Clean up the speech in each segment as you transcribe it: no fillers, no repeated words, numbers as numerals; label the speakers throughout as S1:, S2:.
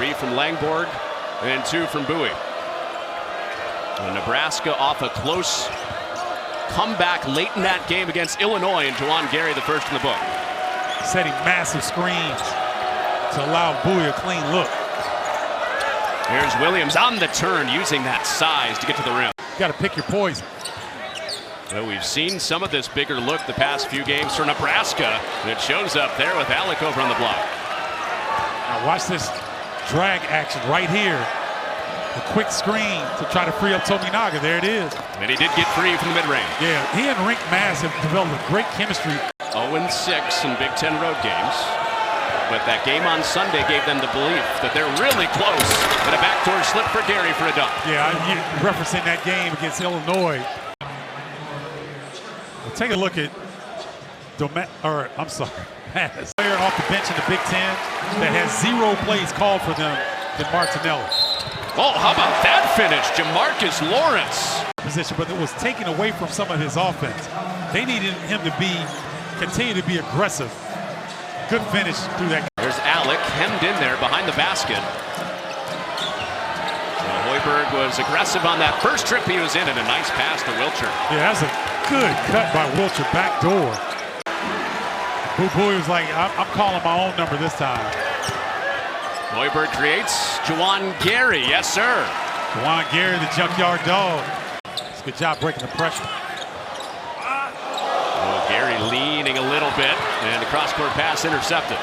S1: 3 from Langborg and 2 from Bowie. And Nebraska off a close comeback late in that game against Illinois, and Juwan Gary the first in the book.
S2: Setting massive screens to allow Bowie a clean look.
S1: Here's Williams on the turn, using that size to get to the rim.
S2: You got to pick your poison.
S1: Well, we've seen some of this bigger look the past few games for Nebraska, and it shows up there with Allick over on the block.
S2: Now watch this drag action right here. A quick screen to try to free up Tominaga. There it is.
S1: And he did get free from the mid-range.
S2: Yeah, he and Rienk Mast have developed a great chemistry.
S1: 0-6 in Big Ten road games. But that game on Sunday gave them the belief that they're really close. And a backdoor slip for Gary for a dunk.
S2: Yeah, referencing that game against Illinois. Well, take a look at Mast. Player off the bench in the Big Ten that has 0 plays called for them than Martinelli.
S1: Oh, how about that finish? Jamarques Lawrence.
S2: Position, but it was taken away from some of his offense. They needed him to continue to be aggressive. Good finish through that.
S1: There's Allick hemmed in there behind the basket. Well, Hoiberg was aggressive on that first trip he was in, and a nice pass to Wilcher.
S2: Yeah, that's a good cut by Wilcher, back door. Bowie was like, I'm calling my own number this time.
S1: Hoiberg creates. Juwan Gary, yes sir.
S2: Juwan Gary, the junkyard dog. It's a good job breaking the pressure.
S1: Oh, Gary leaning a little bit, and the cross-court pass intercepted.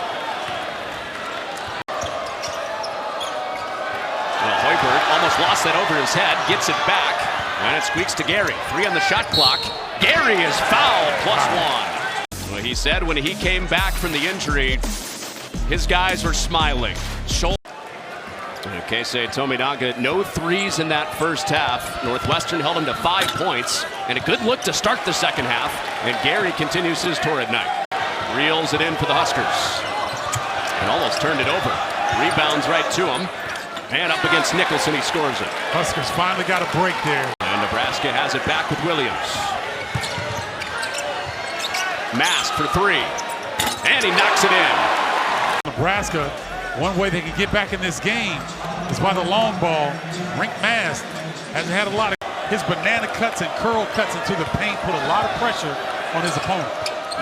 S1: Well, Hoiberg almost lost that over his head, gets it back, and it squeaks to Gary. 3 on the shot clock. Gary is fouled, +1. Well, he said when he came back from the injury, his guys were smiling. Keisei Tominaga, no threes in that first half. Northwestern held him to 5 points, and a good look to start the second half. And Gary continues his torrid night. Reels it in for the Huskers. And almost turned it over. Rebounds right to him. And up against Nicholson, he scores it.
S2: Huskers finally got a break there.
S1: And Nebraska has it back with Williams. Mast for 3. And he knocks it in.
S2: Nebraska, one way they can get back in this game is by the long ball. Rienk Mast hasn't had a lot of his banana cuts and curl cuts into the paint, put a lot of pressure on his opponent.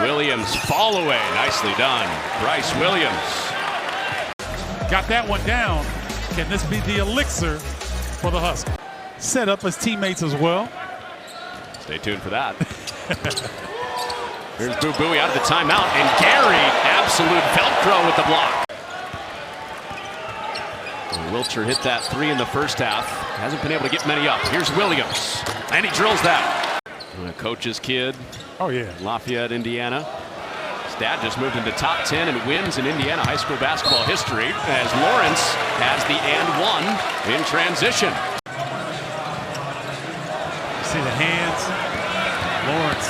S1: Williams fall away, nicely done. Brice Williams.
S2: Got that one down. Can this be the elixir for the Huskers? Set up as teammates as well.
S1: Stay tuned for that. Here's Bowie out of the timeout, and Gary, absolute Velcro with the block. Wilcher hit that 3 in the first half. Hasn't been able to get many up. Here's Williams, and he drills that. A coach's kid.
S2: Oh, yeah.
S1: Lafayette, Indiana. His dad just moved into top 10 and wins in Indiana high school basketball history as Lawrence has the and 1 in transition.
S2: You see the hands. Lawrence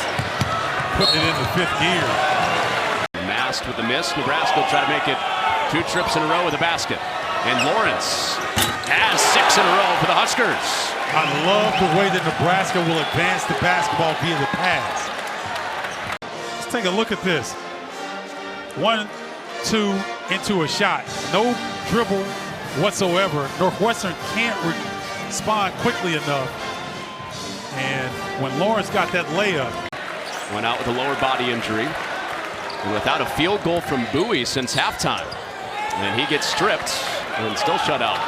S2: putting it into 5th gear.
S1: Mast with the miss. Nebraska will try to make it 2 trips in a row with a basket. And Lawrence has 6 in a row for the Huskers.
S2: I love the way that Nebraska will advance the basketball via the pass. Let's take a look at this. 1, 2 into a shot. No dribble whatsoever. Northwestern can't respond quickly enough. And when Lawrence got that layup.
S1: Went out with a lower body injury. And without a field goal from Bowie since halftime. And he gets stripped and still shut out.